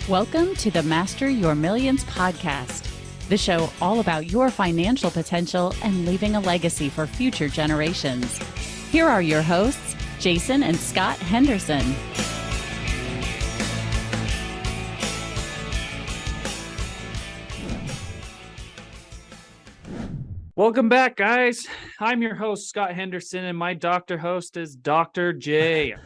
Welcome to the Master Your Millions podcast, the show all about your financial potential and leaving a legacy for future generations. Here are your hosts, Jason and Scott Henderson. Welcome back, guys. I'm your host, Scott Henderson, and my doctor host is Dr. J.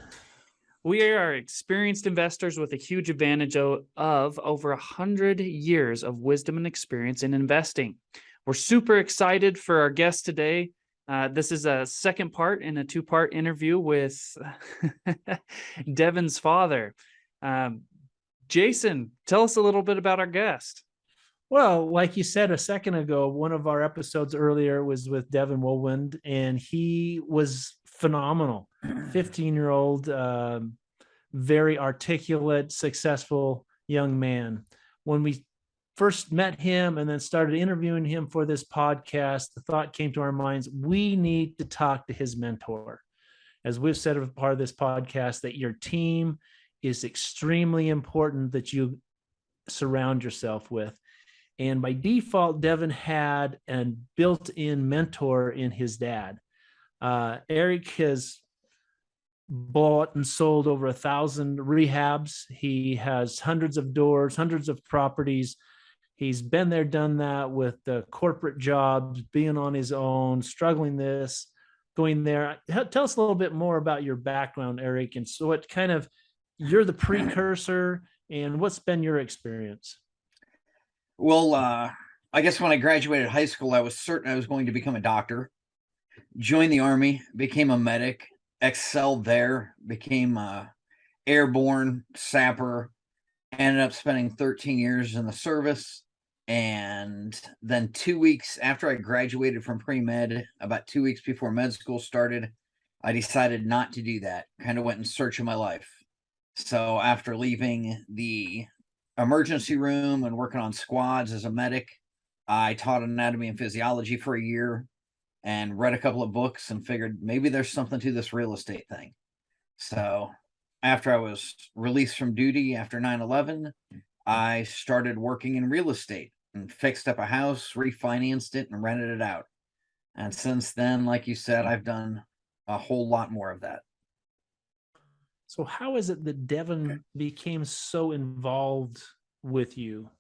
We are experienced investors with a huge advantage of over 100 years of wisdom and experience in investing. We're super excited for our guest today. This is a second part in a two-part interview with Devin's father. Jason, tell us a little bit about our guest. Well, like you said a second ago, one of our episodes earlier was with Devin Wohlwend, and he was phenomenal. 15-year-old, very articulate, successful young man. When we first met him and then started interviewing him for this podcast, the thought came to our minds, we need to talk to his mentor. As we've said as part of this podcast, that your team is extremely important that you surround yourself with. And by default, Devin had a built-in mentor in his dad. Eric has bought and sold over 1,000 rehabs. He has hundreds of doors, hundreds of properties. He's been there, done that with the corporate jobs, being on his own, struggling this, going there. Tell us a little bit more about your background, Eric, and so what kind of, you're the precursor, and what's been your experience? Well, I guess when I graduated high school, I was certain I was going to become a doctor. Joined the Army, became a medic, excelled there, became a airborne sapper, ended up spending 13 years in the service. And then 2 weeks after I graduated from pre-med, about 2 weeks before med school started, I decided not to do that. Kind of went in search of my life. So after leaving the emergency room and working on squads as a medic, I taught anatomy and physiology for a year and read a couple of books and figured maybe there's something to this real estate thing. So after I was released from duty after 9/11, I started working in real estate and fixed up a house, refinanced it, and rented it out. And since then, like you said, I've done a whole lot more of that. So how is it that Devin became so involved with you?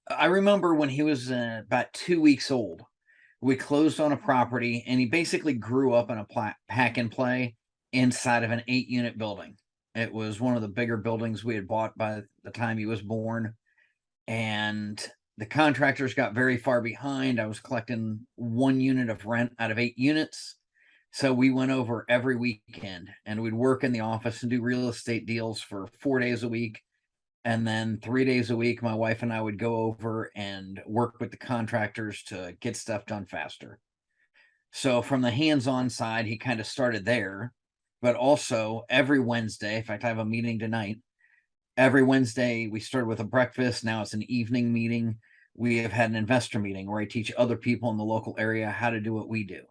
I remember when he was about 2 weeks old, we closed on a property, and he basically grew up in a pack and play inside of an 8-unit building. It was one of the bigger buildings we had bought by the time he was born. And the contractors got very far behind. I was collecting 1 unit of rent out of 8 units. So we went over every weekend, and we'd work in the office and do real estate deals for 4 days a week. And then 3 days a week, my wife and I would go over and work with the contractors to get stuff done faster. So from the hands-on side, he kind of started there, but also every Wednesday, in fact, I have a meeting tonight. Every Wednesday, we started with a breakfast. Now it's an evening meeting. We have had an investor meeting where I teach other people in the local area how to do what we do.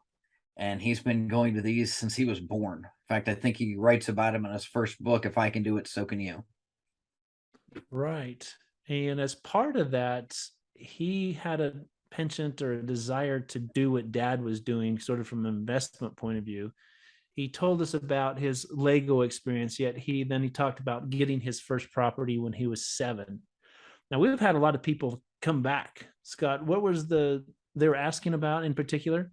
And he's been going to these since he was born. In fact, I think he writes about him in his first book, If I Can Do It, So Can You. Right. And as part of that, he had a penchant or a desire to do what dad was doing, sort of from an investment point of view. He told us about his Lego experience, yet he talked about getting his first property when he was 7. Now, we've had a lot of people come back. Scott, what was they were asking about in particular?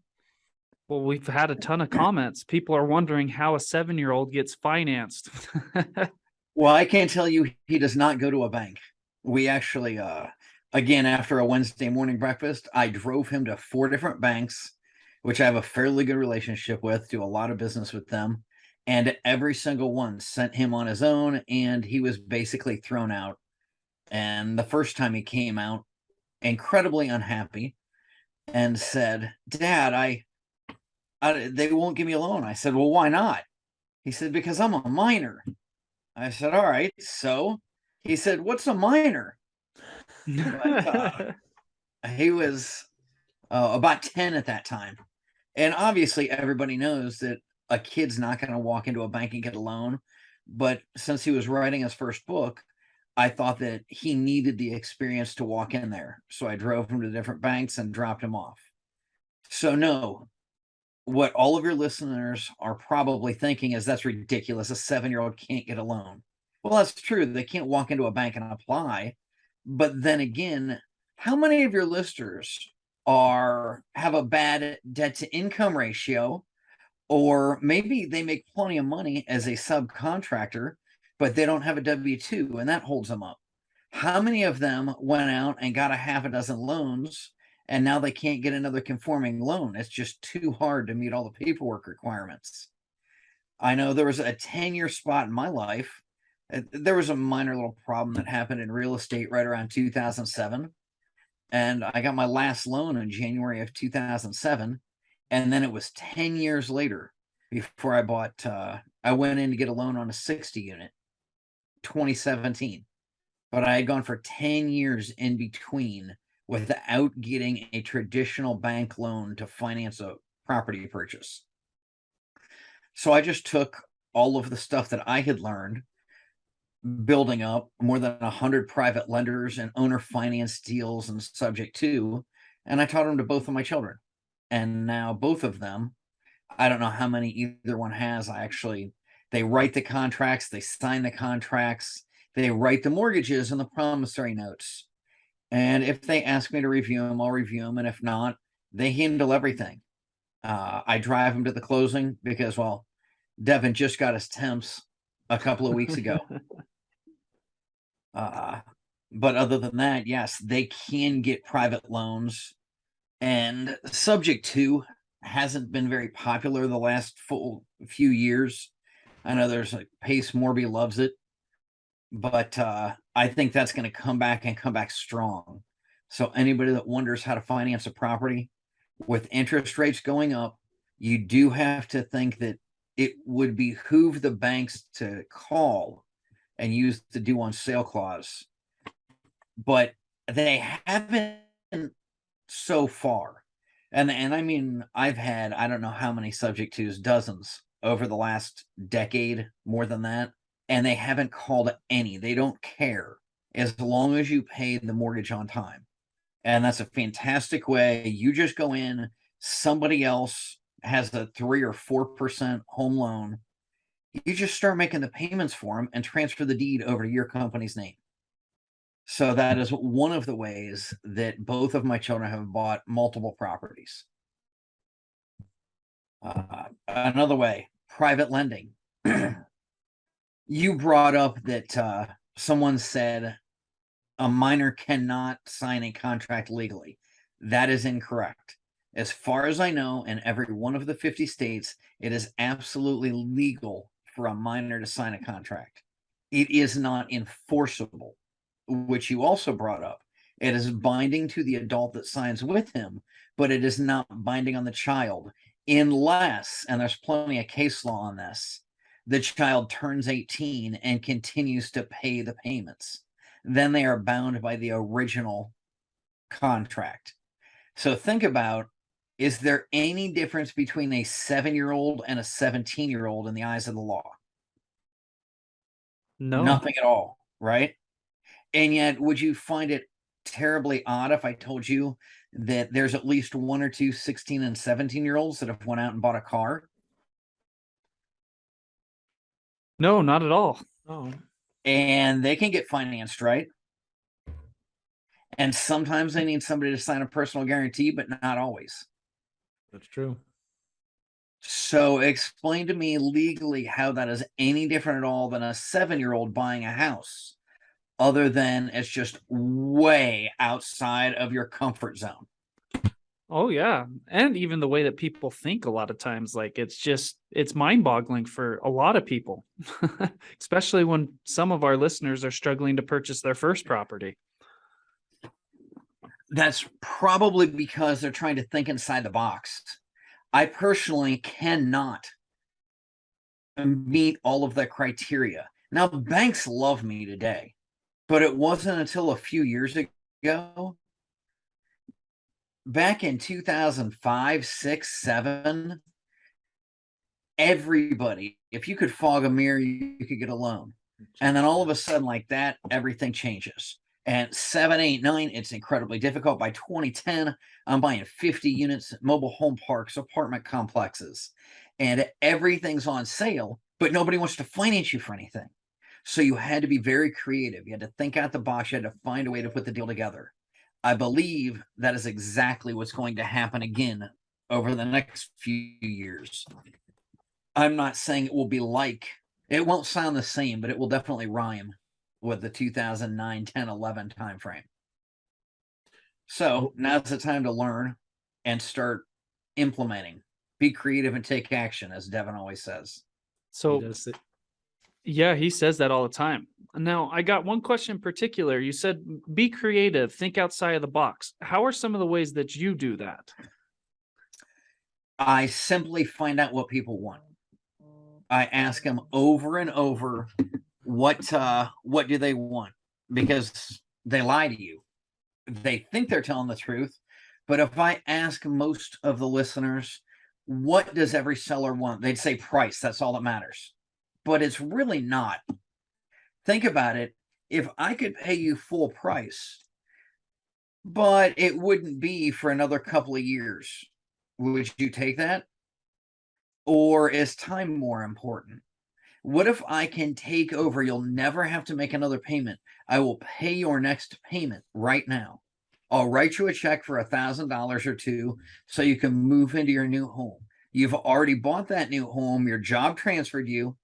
Well, we've had a ton of comments. People are wondering how a 7-year-old gets financed. Well, I can't tell you he does not go to a bank. We actually, again, after a Wednesday morning breakfast, I drove him to 4 different banks, which I have a fairly good relationship with, do a lot of business with them. And every single one sent him on his own, and he was basically thrown out. And the first time he came out, incredibly unhappy, and said, "Dad, they won't give me a loan." I said, "Well, why not?" He said, "Because I'm a minor." I said, "All right, so?" He said, "What's a minor?" But, he was about 10 at that time. And obviously, everybody knows that a kid's not going to walk into a bank and get a loan. But since he was writing his first book, I thought that he needed the experience to walk in there. So I drove him to different banks and dropped him off. So no, what all of your listeners are probably thinking is that's ridiculous. A 7-year-old can't get a loan. Well, that's true. They can't walk into a bank and apply. But then again, how many of your listeners have a bad debt to income ratio, or maybe they make plenty of money as a subcontractor, but they don't have a W-2 and that holds them up? How many of them went out and got a half a dozen loans and now they can't get another conforming loan? It's just too hard to meet all the paperwork requirements. I know there was a 10-year spot in my life. There was a minor little problem that happened in real estate right around 2007. And I got my last loan in January of 2007. And then it was 10 years later before I went in to get a loan on a 60 unit, 2017. But I had gone for 10 years in between without getting a traditional bank loan to finance a property purchase. So I just took all of the stuff that I had learned, building up more than 100 private lenders and owner finance deals and subject to, and I taught them to both of my children. And now both of them, I don't know how many either one has. They write the contracts, they sign the contracts, they write the mortgages and the promissory notes. And if they ask me to review them, I'll review them. And if not, they handle everything. I drive them to the closing because, well, Devin just got his temps a couple of weeks ago. But other than that, yes, they can get private loans. And subject to hasn't been very popular the last few years. I know there's like Pace Morby loves it, but I think that's going to come back and come back strong. So anybody that wonders how to finance a property with interest rates going up, you do have to think that it would behoove the banks to call and use the due on sale clause. But they haven't so far. And I mean, I've had, I don't know how many subject twos, dozens over the last decade, more than that. And they haven't called any. They don't care as long as you pay the mortgage on time. And that's a fantastic way. You just go in, somebody else has a 3 or 4% home loan. You just start making the payments for them and transfer the deed over to your company's name. So that is one of the ways that both of my children have bought multiple properties. Another way, private lending. You brought up that someone said a minor cannot sign a contract legally. That is incorrect. As far as I know, in every one of the 50 states, it is absolutely legal for a minor to sign a contract. It is not enforceable, which you also brought up. It is binding to the adult that signs with him, but it is not binding on the child unless, and there's plenty of case law on this, the child turns 18 and continues to pay the payments. Then they are bound by the original contract. So think about, is there any difference between a 7-year-old and a 17-year-old in the eyes of the law? No. Nothing at all, right? And yet, would you find it terribly odd if I told you that there's at least 1 or 2 16 and 17-year-olds that have went out and bought a car? No, not at all. Oh, And they can get financed, right? And sometimes they need somebody to sign a personal guarantee, but not always. that's true. So explain to me legally how that is any different at all than a 7-year-old buying a house, other than it's just way outside of your comfort zone. Oh yeah. And even the way that people think a lot of times, like it's mind-boggling for a lot of people, especially when some of our listeners are struggling to purchase their first property. That's probably because they're trying to think inside the box. I personally cannot meet all of the criteria. Now, banks love me today, but it wasn't until a few years ago, back in 2005, 6, 7, everybody, if you could fog a mirror, you could get a loan. And then all of a sudden, like that, everything changes. And 7, 8, 9, it's incredibly difficult. By 2010, I'm buying 50 units, mobile home parks, apartment complexes, and everything's on sale, but nobody wants to finance you for anything. So you had to be very creative. You had to think out the box. You had to find a way to put the deal together. I believe that is exactly what's going to happen again over the next few years. I'm not saying it will be like, it won't sound the same, but it will definitely rhyme with the 2009, 10, 11 timeframe. So now's the time to learn and start implementing. Be creative and take action, as Devin always says. So He does say- yeah, he says that all the time. Now, I got one question in particular. You said be creative, think outside of the box. How are some of the ways that you do that? I simply find out what people want. I ask them over and over, what do they want? Because they lie to you. They think they're telling the truth, but if I ask most of the listeners, what does every seller want? They'd say price. That's all that matters. But it's really not. Think about it. If I could pay you full price, but it wouldn't be for another couple of years, would you take that? Or is time more important? What if I can take over? You'll never have to make another payment. I will pay your next payment right now. I'll write you a check for $1,000 or two so you can move into your new home. You've already bought that new home. Your job transferred you,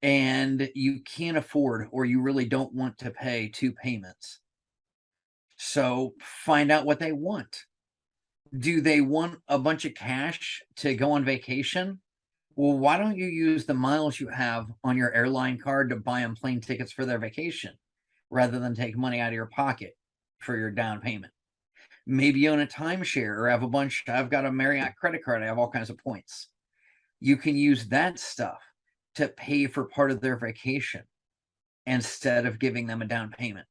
and you can't afford, or you really don't want to pay 2 payments. So find out what they want. Do they want a bunch of cash to go on vacation? Well, why don't you use the miles you have on your airline card to buy them plane tickets for their vacation rather than take money out of your pocket for your down payment? Maybe you own a timeshare or have a bunch. I've got a Marriott credit card. I have all kinds of points. You can use that stuff to pay for part of their vacation instead of giving them a down payment.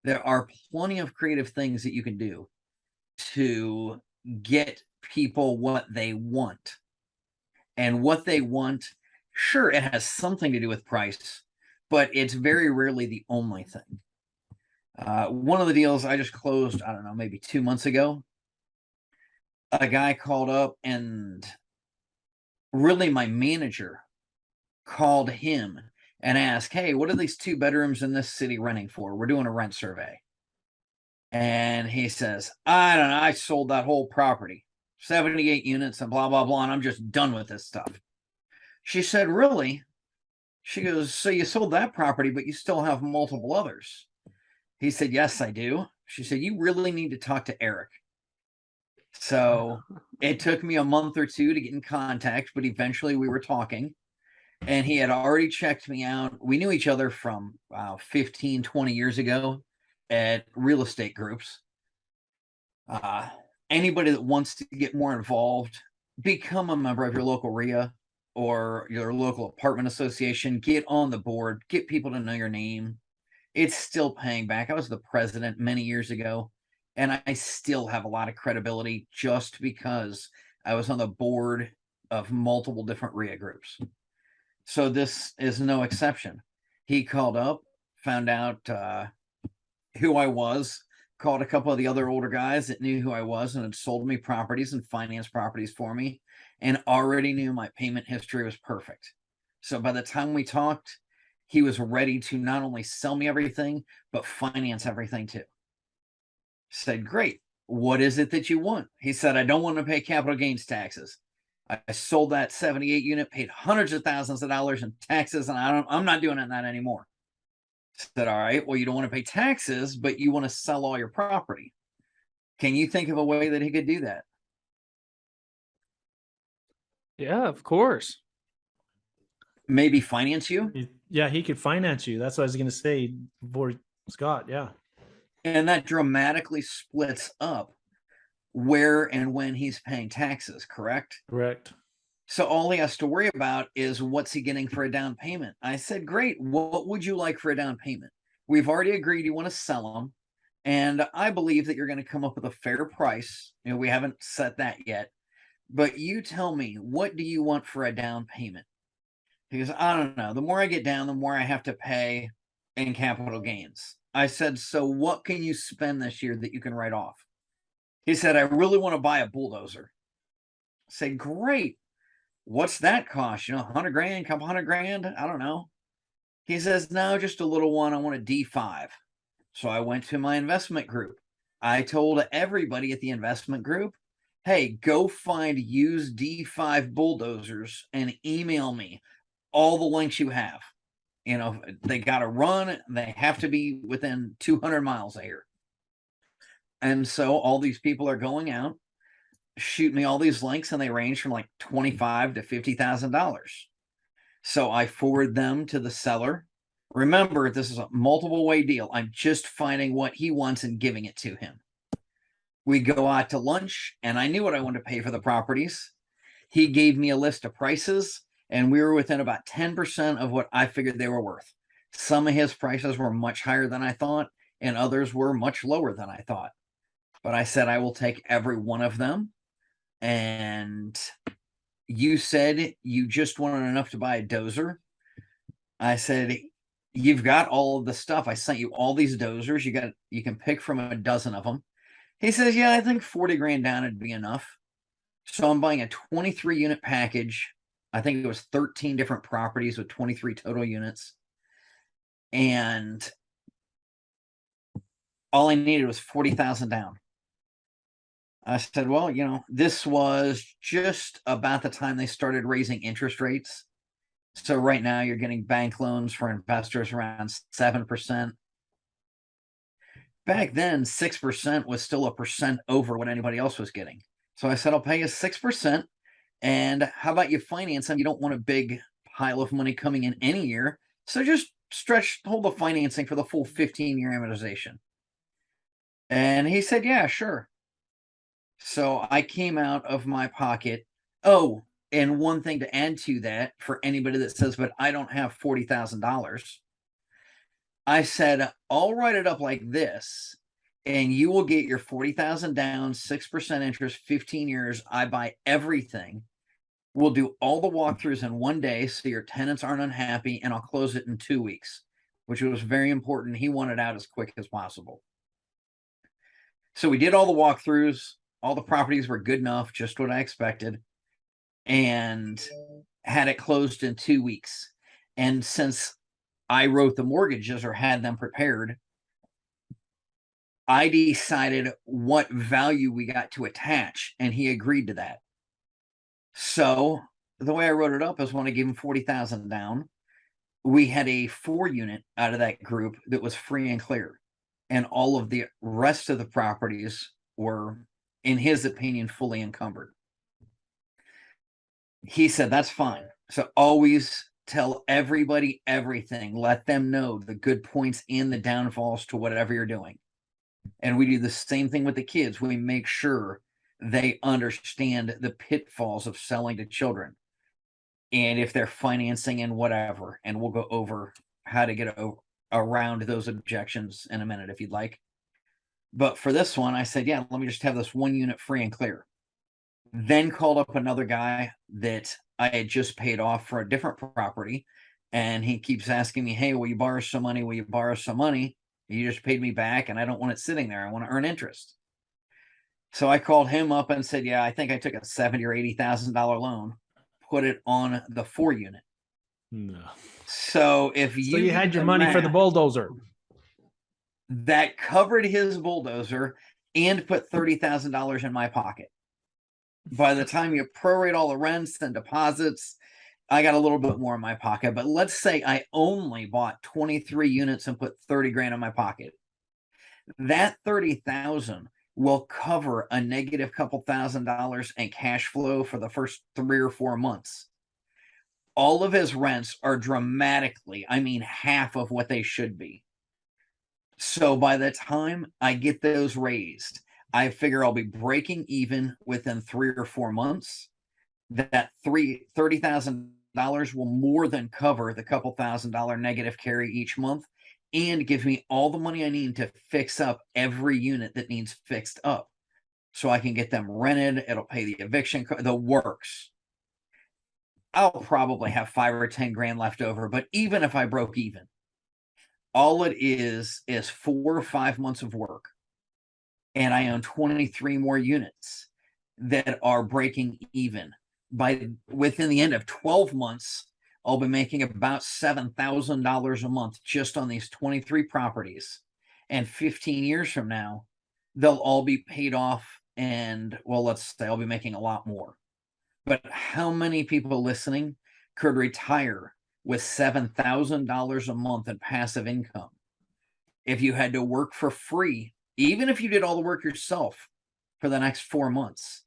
There are plenty of creative things that you can do to get people what they want. And what they want, sure, it has something to do with price, but it's very rarely the only thing. One of the deals I just closed, I don't know, maybe 2 months ago, a guy called up, and really my manager called him and asked, hey, what are these 2 bedrooms in this city renting for? We're doing a rent survey. And he says, I don't know, I sold that whole property, 78 units and blah, blah, blah, and I'm just done with this stuff. She said, really? She goes, so you sold that property, but you still have multiple others. He said, yes, I do. She said, you really need to talk to Eric. So it took me a month or 2 to get in contact, but eventually we were talking, and he had already checked me out. We knew each other from 15, 20 years ago at real estate groups. Anybody that wants to get more involved, become a member of your local RIA or your local apartment association. Get on the board, get people to know your name. It's still paying back. I was the president many years ago, and I still have a lot of credibility just because I was on the board of multiple different RIA groups. So this is no exception. He called up, found out who I was, called a couple of the other older guys that knew who I was and had sold me properties and financed properties for me, and already knew my payment history was perfect. So by the time we talked, he was ready to not only sell me everything, but finance everything too. Said, great. What is it that you want? He said, I don't want to pay capital gains taxes. I sold that 78 unit, paid hundreds of thousands of dollars in taxes, and I'm not doing that anymore. Said, all right, well, you don't want to pay taxes, but you want to sell all your property. Can you think of a way that he could do that? Yeah, of course. Maybe finance you? Yeah, he could finance you. That's what I was going to say before Scott. Yeah. And that dramatically splits up where and when he's paying taxes, correct? Correct. So all he has to worry about is what's he getting for a down payment. I said, great. What would you like for a down payment? We've already agreed you want to sell them. And I believe that you're going to come up with a fair price. You know, we haven't set that yet. But you tell me, what do you want for a down payment? He goes, I don't know. The more I get down, the more I have to pay in capital gains. I said, so what can you spend this year that you can write off? He said, I really want to buy a bulldozer. I said, great. What's that cost? 100 grand, couple $100,000? I don't know. He says, no, just a little one. I want a D5. So I went to my investment group. I told everybody at the investment group, hey, go find used D5 bulldozers and email me all the links you have. They got to run. They have to be within 200 miles of here. And so all these people are going out, shoot me all these links, and they range from like $25,000 to $50,000. So I forward them to the seller. Remember, this is a multiple way deal. I'm just finding what he wants and giving it to him. We go out to lunch, and I knew what I wanted to pay for the properties. He gave me a list of prices, and we were within about 10% of what I figured they were worth. Some of his prices were much higher than I thought, and others were much lower than I thought. But I said, I will take every one of them. And you said you just wanted enough to buy a dozer. I said, you've got all of the stuff. I sent you all these dozers. You can pick from a dozen of them. He says, yeah, I think 40 grand down would be enough. So I'm buying a 23 unit package. I think it was 13 different properties with 23 total units. And all I needed was 40,000 down. I said, well, this was just about the time they started raising interest rates. So right now you're getting bank loans for investors around 7%. Back then, 6% was still a percent over what anybody else was getting. So I said, I'll pay you 6%. And how about you finance them? You don't want a big pile of money coming in any year. So just hold the financing for the full 15-year amortization. And he said, yeah, sure. So I came out of my pocket. Oh, and one thing to add to that for anybody that says, but I don't have $40,000. I said, I'll write it up like this, and you will get your 40,000 down, 6% interest, 15 years. I buy everything. We'll do all the walkthroughs in one day so your tenants aren't unhappy, and I'll close it in 2 weeks, which was very important. He wanted out as quick as possible. So we did all the walkthroughs. All the properties were good enough, just what I expected, and had it closed in 2 weeks. And since I wrote the mortgages or had them prepared, I decided what value we got to attach, and he agreed to that. So the way I wrote it up is when I gave him 40,000 down, we had a 4-unit out of that group that was free and clear. And all of the rest of the properties were, in his opinion, fully encumbered. He said, that's fine. So always tell everybody everything. Let them know the good points and the downfalls to whatever you're doing. And we do the same thing with the kids. We make sure they understand the pitfalls of selling to children, and if they're financing and whatever. And we'll go over how to get around those objections in a minute if you'd like. But for this one, I said, yeah, let me just have this 1 unit free and clear. Then called up another guy that I had just paid off for a different property. And he keeps asking me, hey, will you borrow some money? Will you borrow some money? You just paid me back, and I don't want it sitting there. I want to earn interest. So I called him up and said, yeah, I think I took a $70,000 or $80,000 loan, put it on the 4-unit. No. So you had your money for the bulldozer. That covered his bulldozer and put $30,000 in my pocket. By the time you prorate all the rents and deposits, I got a little bit more in my pocket. But let's say I only bought 23 units and put 30 grand in my pocket. That 30,000 will cover a negative couple $1,000s in cash flow for the first 3 or 4 months. All of his rents are dramatically, half of what they should be. So by the time I get those raised, I figure I'll be breaking even within 3 or 4 months. That $30,000 will more than cover the couple $1,000 negative carry each month, and give me all the money I need to fix up every unit that needs fixed up, so I can get them rented. It'll pay the eviction, the works. I'll probably have 5 or 10 grand left over. But even if I broke even, all it is 4 or 5 months of work. And I own 23 more units that are breaking even. Within the end of 12 months, I'll be making about $7,000 a month just on these 23 properties. And 15 years from now, they'll all be paid off. And well, let's say I'll be making a lot more. But how many people listening could retire with $7,000 a month in passive income if you had to work for free, even if you did all the work yourself for the next 4 months,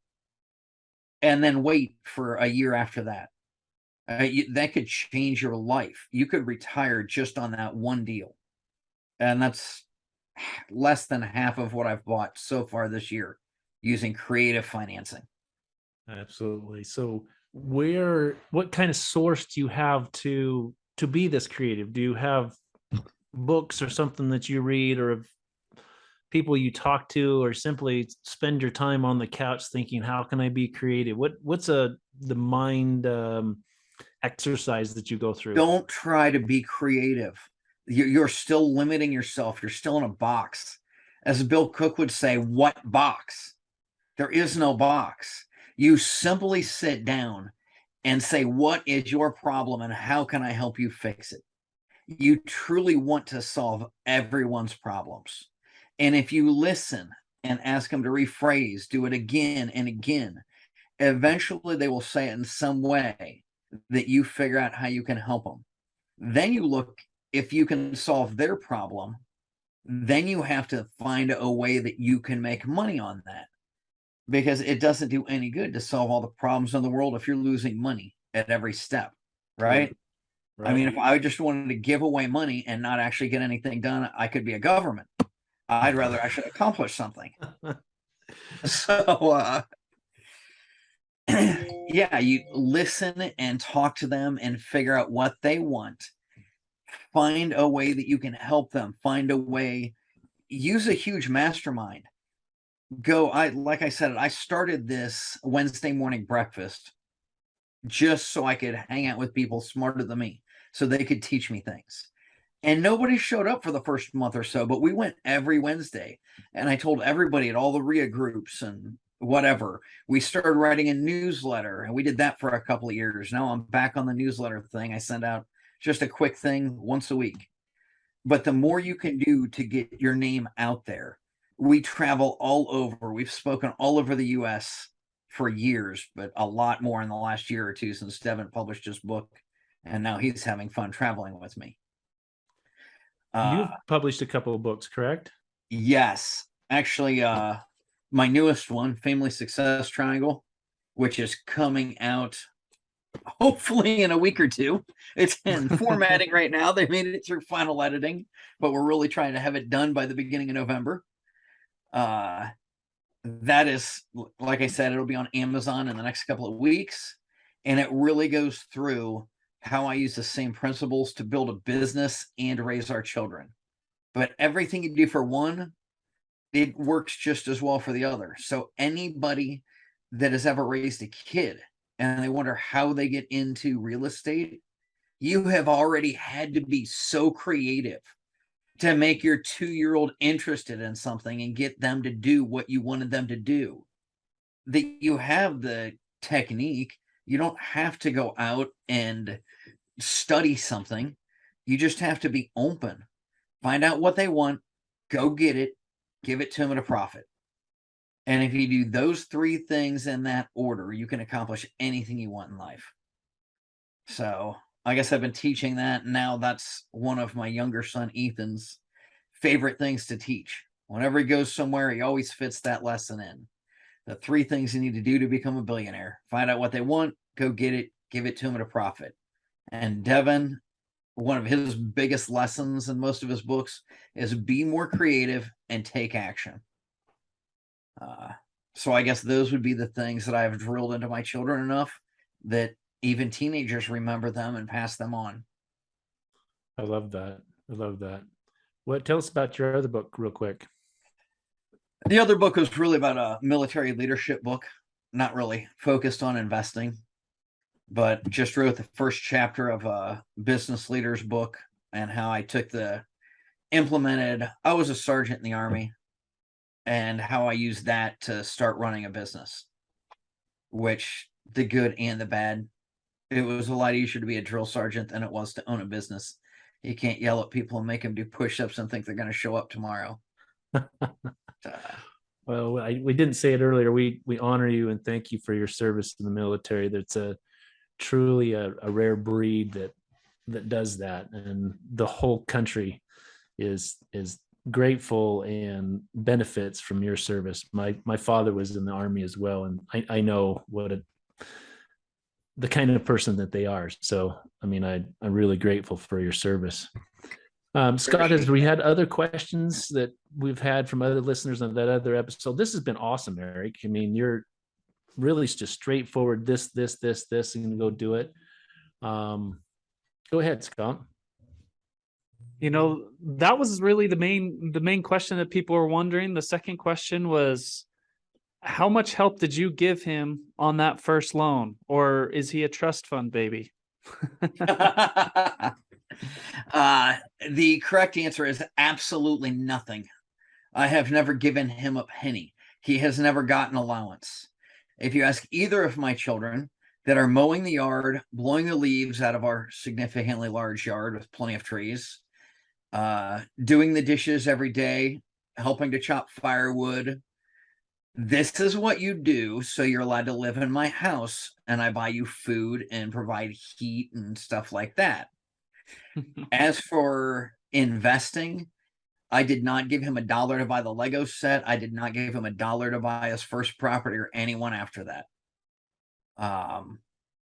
and then wait for a year after that? That could change your life. You could retire just on that one deal. And that's less than half of what I've bought so far this year using creative financing. Absolutely. So what kind of source do you have to be this creative? Do you have books or something that you read, or people you talk to, or simply spend your time on the couch thinking, how can I be creative? What's the mind exercise that you go through? Don't try to be creative. You're still limiting yourself. You're still in a box. As Bill Cook would say, what box? There is no box. You simply sit down and say, what is your problem and how can I help you fix it? You truly want to solve everyone's problems. And if you listen and ask them to rephrase, do it again and again, eventually they will say it in some way that you figure out how you can help them. Then you look, if you can solve their problem, then you have to find a way that you can make money on that. Because it doesn't do any good to solve all the problems in the world if you're losing money at every step, right? Right. I mean, if I just wanted to give away money and not actually get anything done, I could be a government. I'd rather actually accomplish something. So, yeah, you listen and talk to them and figure out what they want. Find a way that you can help them. Find a way. Use a huge mastermind. Like I said, I started this Wednesday morning breakfast just so I could hang out with people smarter than me, so they could teach me things. And nobody showed up for the first month or so, but we went every Wednesday. And I told everybody at all the RIA groups and whatever. We started writing a newsletter, and we did that for a couple of years. Now I'm back on the newsletter thing. I send out just a quick thing once a week. But the more you can do to get your name out there, we travel all over. We've spoken all over the U.S. for years, but a lot more in the last year or two since Devin published his book. And now he's having fun traveling with me. You've published a couple of books, correct? Yes. Actually, my newest one, Family Success Triangle, which is coming out hopefully in a week or two. It's in formatting right now. They made it through final editing, but we're really trying to have it done by the beginning of November. That is, like I said, it'll be on Amazon in the next couple of weeks. And it really goes through how I use the same principles to build a business and raise our children. But everything you do for one, it works just as well for the other. So anybody that has ever raised a kid and they wonder how they get into real estate, you have already had to be so creative to make your 2-year-old interested in something and get them to do what you wanted them to do. That you have the technique. You don't have to go out and study something. You just have to be open. Find out what they want, go get it, give it to them at a profit. And if you do those 3 things in that order, you can accomplish anything you want in life. So I guess I've been teaching that. Now that's one of my younger son, Ethan's favorite things to teach. Whenever he goes somewhere, he always fits that lesson in. The 3 things you need to do to become a billionaire: find out what they want, go get it, give it to them at a profit. And Devin, one of his biggest lessons in most of his books is be more creative and take action. So I guess those would be the things that I've drilled into my children enough that even teenagers remember them and pass them on. I love that. Tell us about your other book real quick. The other book was really about a military leadership book, not really focused on investing. but just wrote the first chapter of a business leaders book, and how I implemented. I was a sergeant in the Army, and how I used that to start running a business, which the good and the bad. It was a lot easier to be a drill sergeant than it was to own a business. You can't yell at people and make them do push-ups and think they're going to show up tomorrow. Well, we didn't say it earlier. We honor you and thank you for your service in the military. That's truly a rare breed that does that, and the whole country is grateful and benefits from your service. My father was in the Army as well, and I know the kind of person that they are. So, I mean, I'm really grateful for your service. Scott, has we had other questions that we've had from other listeners on that other episode? This has been awesome, Eric. I mean, you're really just straightforward. This, and go do it. Go ahead, Scott. That was really the main question that people were wondering. The second question was, how much help did you give him on that first loan, or is he a trust fund baby? The correct answer is absolutely nothing. I have never given him a penny. He has never gotten allowance. If you ask either of my children that are mowing the yard, blowing the leaves out of our significantly large yard with plenty of trees, doing the dishes every day, helping to chop firewood, this is what you do so you're allowed to live in my house, and I buy you food and provide heat and stuff like that. As for investing, I did not give him $1 to buy the Lego set. I did not give him $1 to buy his first property or anyone after that.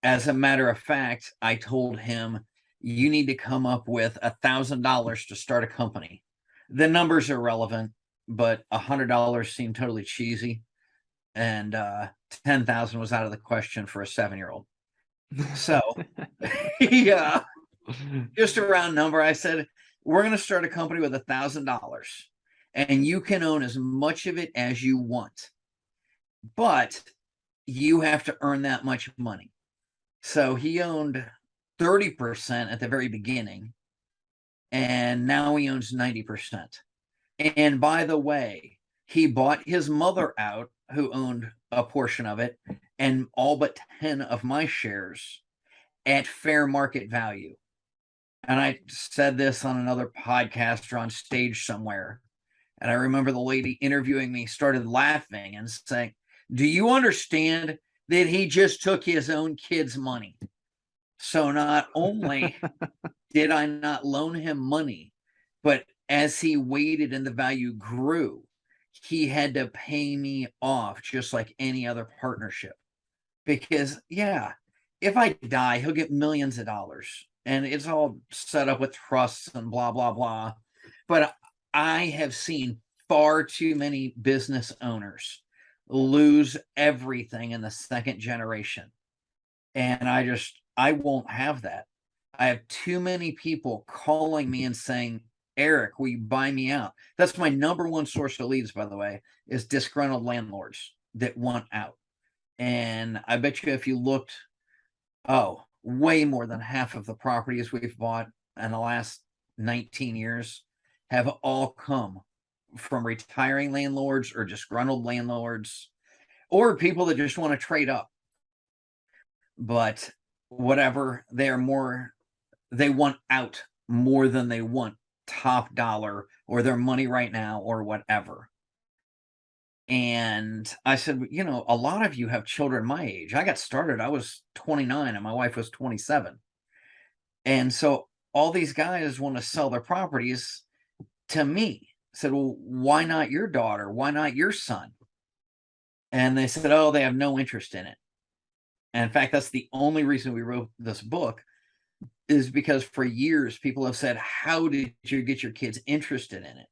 As a matter of fact, I told him, you need to come up with $1,000 to start a company. The numbers are relevant, but $100 seemed totally cheesy, and 10,000 was out of the question for a 7-year-old. So, yeah, just a round number. I said, we're going to start a company with $1,000, and you can own as much of it as you want, but you have to earn that much money. So he owned 30% at the very beginning, and now he owns 90%. And by the way, he bought his mother out, who owned a portion of it, and all but 10 of my shares at fair market value. And I said this on another podcast or on stage somewhere. And I remember the lady interviewing me started laughing and saying, do you understand that he just took his own kid's money? So not only did I not loan him money, but as he waited and the value grew, he had to pay me off just like any other partnership. Because, yeah, if I die, he'll get millions of dollars. And it's all set up with trusts and blah, blah, blah. But I have seen far too many business owners lose everything in the second generation. And I won't have that. I have too many people calling me and saying, Eric, will you buy me out? That's my number one source of leads, by the way, is disgruntled landlords that want out. And I bet you if you looked, way more than half of the properties we've bought in the last 19 years have all come from retiring landlords or disgruntled landlords or people that just want to trade up. But whatever, they want out more than they want top dollar or their money right now or whatever. And I said, a lot of you have children my age. I got started, I was 29 and my wife was 27. And so all these guys want to sell their properties to me. I said, well, why not your daughter? Why not your son? And they said, oh, they have no interest in it. And in fact, that's the only reason we wrote this book, is because for years people have said, how did you get your kids interested in it?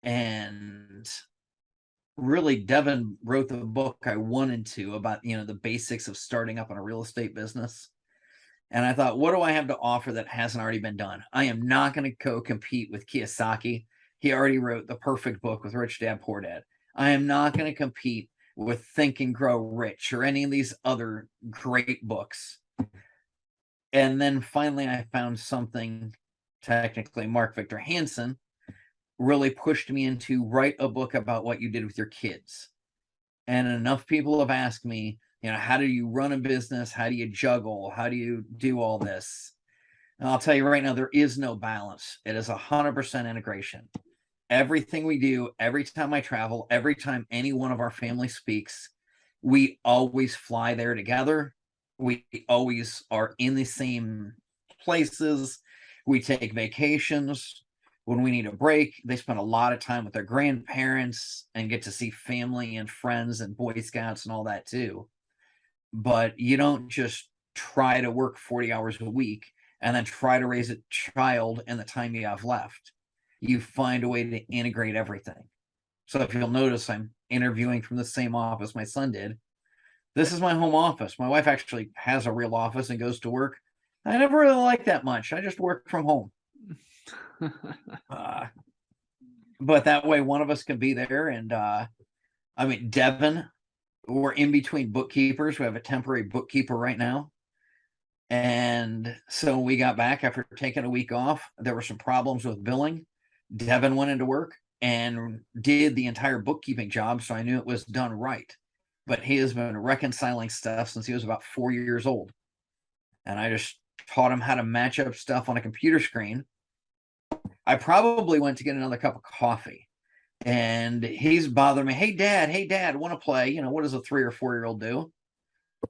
And really, Devin wrote the book I wanted to about, the basics of starting up in a real estate business. And I thought, what do I have to offer that hasn't already been done? I am not going to go compete with Kiyosaki. He already wrote the perfect book with Rich Dad, Poor Dad. I am not going to compete with Think and Grow Rich or any of these other great books. And then finally I found something, technically Mark Victor Hansen really pushed me into write a book about what you did with your kids. And enough people have asked me, how do you run a business? How do you juggle? How do you do all this? And I'll tell you right now, there is no balance. It is 100% integration. Everything we do, every time I travel, every time any one of our family speaks, we always fly there together. We always are in the same places. We take vacations. When we need a break, they spend a lot of time with their grandparents and get to see family and friends and Boy Scouts and all that too. But you don't just try to work 40 hours a week and then try to raise a child in the time you have left. You find a way to integrate everything. So if you'll notice, I'm interviewing from the same office my son did. This is my home office. My wife actually has a real office and goes to work. I never really like that much. I just work from home. But that way one of us can be there. And Devin, we're in between bookkeepers. We have a temporary bookkeeper right now. And so we got back after taking a week off. There were some problems with billing. Devin went into work and did the entire bookkeeping job. So I knew it was done right. But he has been reconciling stuff since he was about 4 years old. And I just taught him how to match up stuff on a computer screen. I probably went to get another cup of coffee. And he's bothering me. Hey, Dad, want to play? What does a 3 or 4 year old do?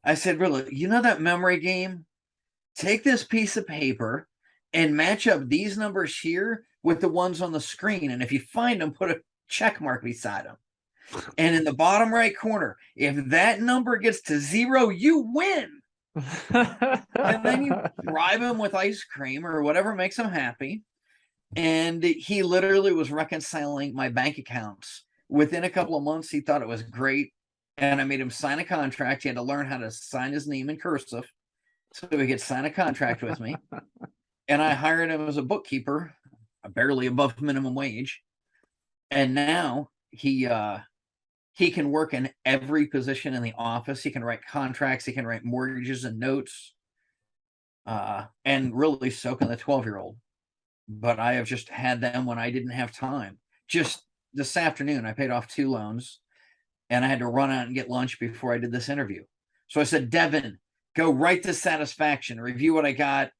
I said, really, that memory game? Take this piece of paper and match up these numbers here with the ones on the screen. And if you find them, put a check mark beside them. And in the bottom right corner, if that number gets to 0, you win. And then you bribe him with ice cream or whatever makes him happy. And he literally was reconciling my bank accounts. Within a couple of months, he thought it was great. And I made him sign a contract. He had to learn how to sign his name in cursive so he could sign a contract with me. And I hired him as a bookkeeper, barely above minimum wage. And now he can work in every position in the office. He can write contracts. He can write mortgages and notes. And really so can the 12-year-old. But I have just had them when I didn't have time. Just this afternoon, I paid off 2 loans and I had to run out and get lunch before I did this interview. So I said, Devin, go write the satisfaction, review what I got.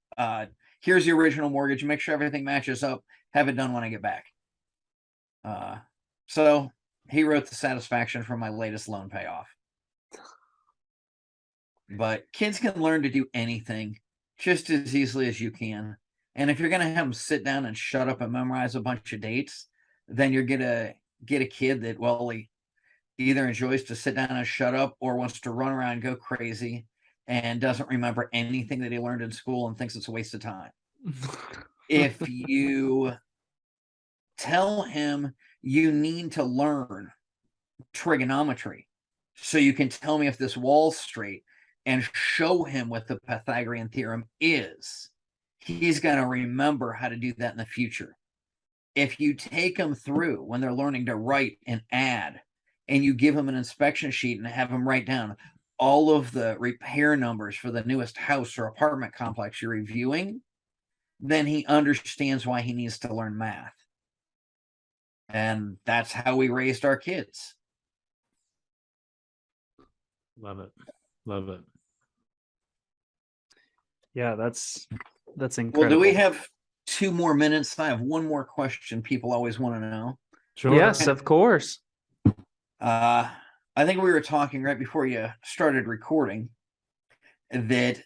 Here's the original mortgage. Make sure everything matches up. Have it done when I get back. So he wrote the satisfaction for my latest loan payoff. But kids can learn to do anything just as easily as you can. And if you're going to have them sit down and shut up and memorize a bunch of dates, then you're going to get a kid that, he either enjoys to sit down and shut up or wants to run around and go crazy and doesn't remember anything that he learned in school and thinks it's a waste of time. If you tell him you need to learn trigonometry so you can tell me if this wall's straight and show him what the Pythagorean theorem is, he's going to remember how to do that in the future. If you take them through when they're learning to write and add, and you give them an inspection sheet and have them write down all of the repair numbers for the newest house or apartment complex you're reviewing, then he understands why he needs to learn math. And that's how we raised our kids. Love it. Yeah, that's incredible. Well, do we have 2 more minutes? I have one more question people always want to know. Sure. Yes, of course. I think we were talking right before you started recording that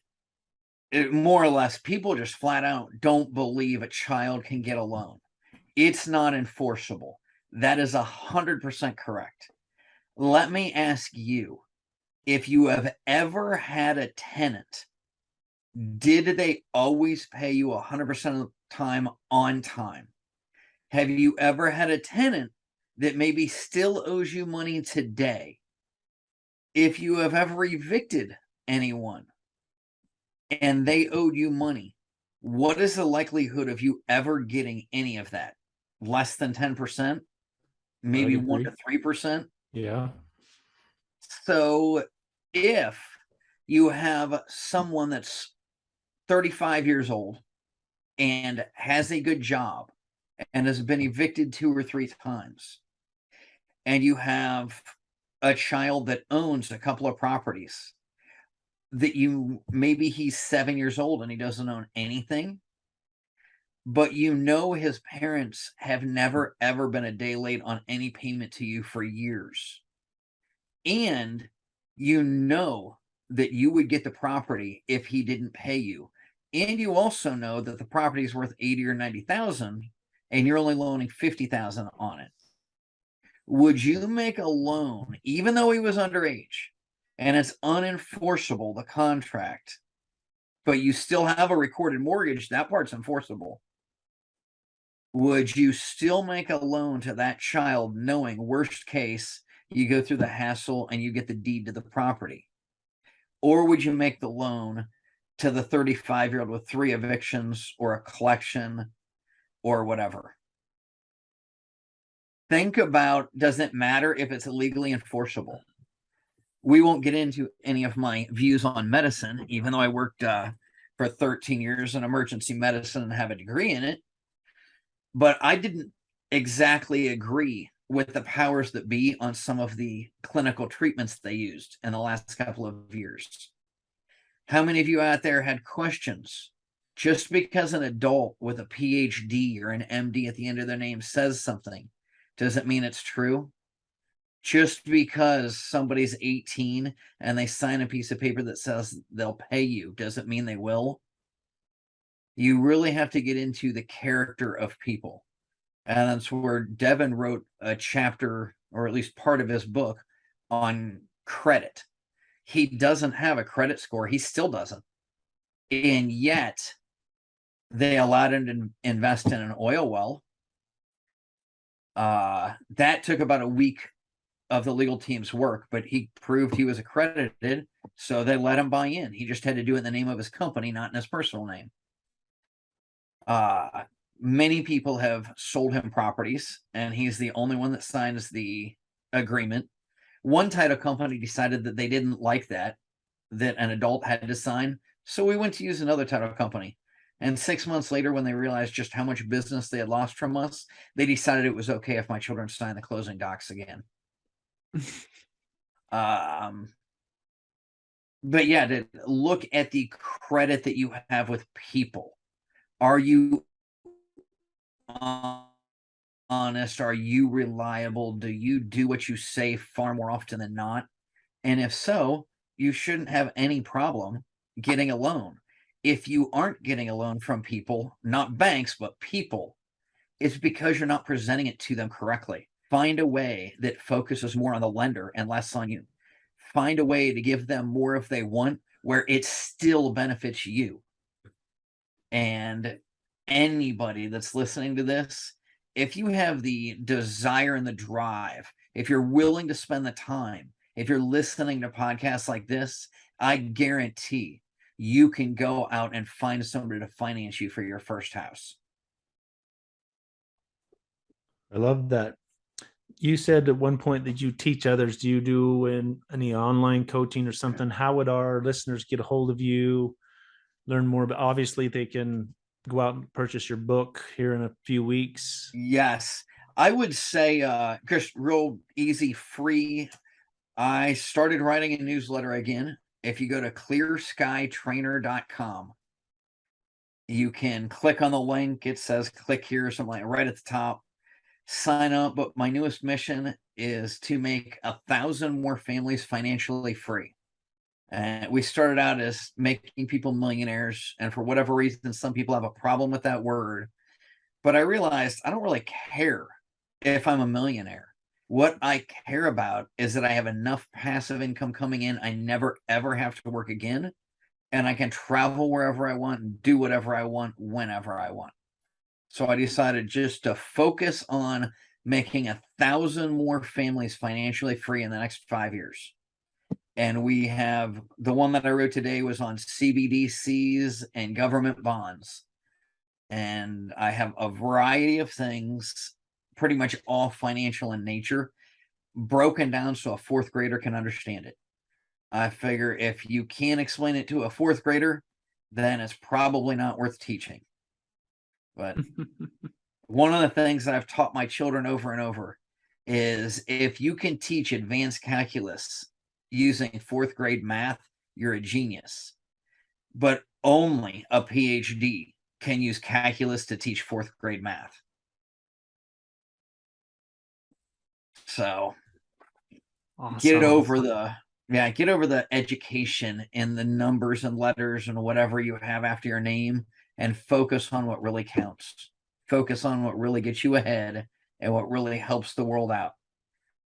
more or less people just flat out don't believe a child can get a loan. It's not enforceable. That is 100% correct. Let me ask you, if you have ever had a tenant, did they always pay you 100% of the time on time? Have you ever had a tenant that maybe still owes you money today? If you have ever evicted anyone and they owed you money, what is the likelihood of you ever getting any of that? Less than 10%? Maybe 1 to 3%? Yeah. So if You have someone that's 35 years old and has a good job and has been evicted 2 or 3 times. And you have a child that owns a couple of properties that maybe he's 7 years old and he doesn't own anything, but his parents have never ever been a day late on any payment to you for years. And that you would get the property if he didn't pay you. And you also know that the property is worth 80 or 90,000 and you're only loaning 50,000 on it. Would you make a loan, even though he was underage and it's unenforceable, the contract, but you still have a recorded mortgage? That part's enforceable. Would you still make a loan to that child knowing worst case you go through the hassle and you get the deed to the property? Or would you make the loan to the 35-year-old with 3 evictions or a collection or whatever? Think about, does it matter if it's legally enforceable? We won't get into any of my views on medicine, even though I worked for 13 years in emergency medicine and have a degree in it. But I didn't exactly agree with the powers that be on some of the clinical treatments they used in the last couple of years. How many of you out there had questions? Just because an adult with a PhD or an MD at the end of their name says something, does it mean it's true? Just because somebody's 18 and they sign a piece of paper that says they'll pay you, does it mean they will? You really have to get into the character of people. And that's where Devin wrote a chapter, or at least part of his book, on credit. He doesn't have a credit score. He still doesn't. And yet, they allowed him to invest in an oil well. That took about a week of the legal team's work, but he proved he was accredited, so they let him buy in. He just had to do it in the name of his company, not in his personal name. Many people have sold him properties, and he's the only one that signs the agreement. One title company decided that they didn't like that an adult had to sign, so we went to use another title company. And 6 months later, when they realized just how much business they had lost from us, they decided it was okay if my children signed the closing docs again. But yeah, to look at the credit that you have with people. Are you honest? Are you reliable? Do you do what you say far more often than not? And if so, you shouldn't have any problem getting a loan. If you aren't getting a loan from people, not banks, but people, it's because you're not presenting it to them correctly. Find a way that focuses more on the lender and less on you. Find a way to give them more if they want, where it still benefits you. And anybody that's listening to this, if you have the desire and the drive, if you're willing to spend the time, if you're listening to podcasts like this, I guarantee you can go out and find somebody to finance you for your first house. I love that. You said at one point that you teach others. Do you do any online coaching or something? How would our listeners get a hold of you, learn more about? Obviously, they can go out and purchase your book here in a few weeks. Yes, I would say just real easy, free. I started writing a newsletter again. If you go to clearskytrainer.com, you can click on the link. It says click here or something like right at the top. Sign up. But my newest mission is to make 1,000 more families financially free. And we started out as making people millionaires. And for whatever reason, some people have a problem with that word. But I realized I don't really care if I'm a millionaire. What I care about is that I have enough passive income coming in. I never, ever have to work again. And I can travel wherever I want and do whatever I want, whenever I want. So I decided just to focus on making 1,000 more families financially free in the next 5 years. And we have the one that I wrote today was on CBDCs and government bonds. And I have a variety of things, pretty much all financial in nature, broken down so a fourth grader can understand it. I figure if you can't explain it to a fourth grader, then it's probably not worth teaching. But one of the things that I've taught my children over and over is if you can teach advanced calculus using fourth grade math, you're a genius. But only a PhD can use calculus to teach fourth grade math. So get over the education and the numbers and letters and whatever you have after your name, and focus on what really counts. Focus on what really gets you ahead and what really helps the world out.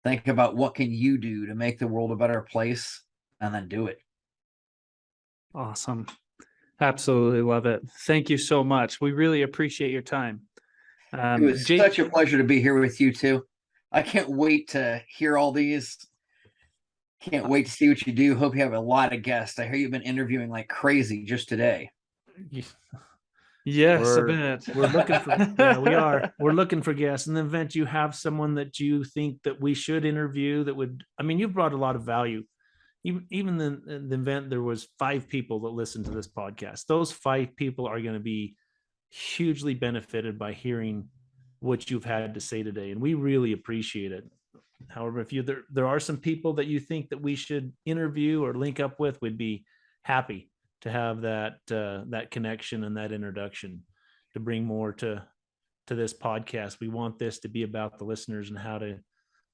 Think about what can you do to make the world a better place, and then do it. Awesome. Absolutely love it. Thank you so much. We really appreciate your time. It was such a pleasure to be here with you too. I can't wait to hear all these. Can't wait to see what you do. Hope you have a lot of guests. I hear you've been interviewing like crazy just today. Yes, we're, a bit. We're looking for we are. We're looking for guests. In the event you have someone that you think that we should interview, that would, I mean, you've brought a lot of value. Even in the event there was 5 people that listen to this podcast, those 5 people are going to be hugely benefited by hearing what you've had to say today, and we really appreciate it. However, if there are some people that you think that we should interview or link up with, we'd be happy to have that connection and that introduction to bring more to this podcast. We want this to be about the listeners and how to,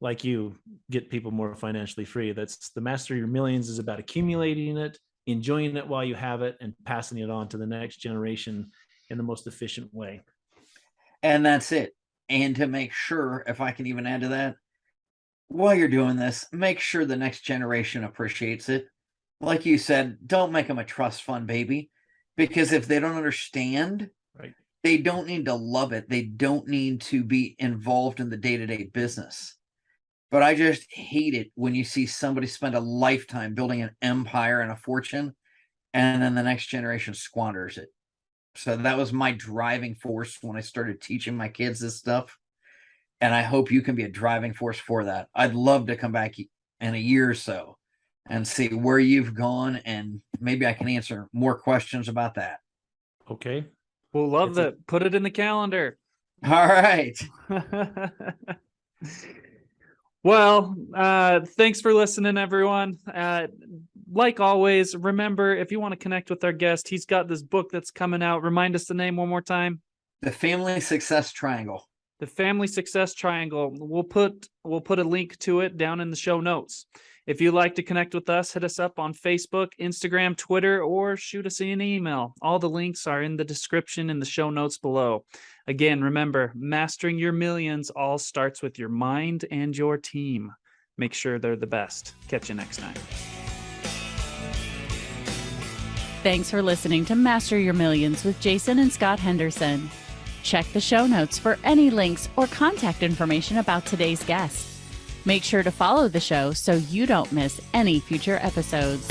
like you, get people more financially free. That's the Master Your Millions is about accumulating it, enjoying it while you have it, and passing it on to the next generation in the most efficient way. And that's it. And to make sure, if I can even add to that, while you're doing this, make sure the next generation appreciates it. Like you said, don't make them a trust fund baby, because if they don't understand, right, they don't need to love it. They don't need to be involved in the day-to-day business. But I just hate it when you see somebody spend a lifetime building an empire and a fortune, and then the next generation squanders it. So that was my driving force when I started teaching my kids this stuff. And I hope you can be a driving force for that. I'd love to come back in a year or so and see where you've gone, and maybe I can answer more questions about that. Okay. We'll love that. Put it in the calendar. All right. Well, thanks for listening, everyone. Like always, remember, if you want to connect with our guest, he's got this book that's coming out. Remind us the name one more time. The Family Success Triangle. The Family Success Triangle. We'll put a link to it down in the show notes. If you'd like to connect with us, hit us up on Facebook, Instagram, Twitter, or shoot us an email. All the links are in the description in the show notes below. Again, remember, mastering your millions all starts with your mind and your team. Make sure they're the best. Catch you next time. Thanks for listening to Master Your Millions with Jason and Scott Henderson. Check the show notes for any links or contact information about today's guest. Make sure to follow the show so you don't miss any future episodes.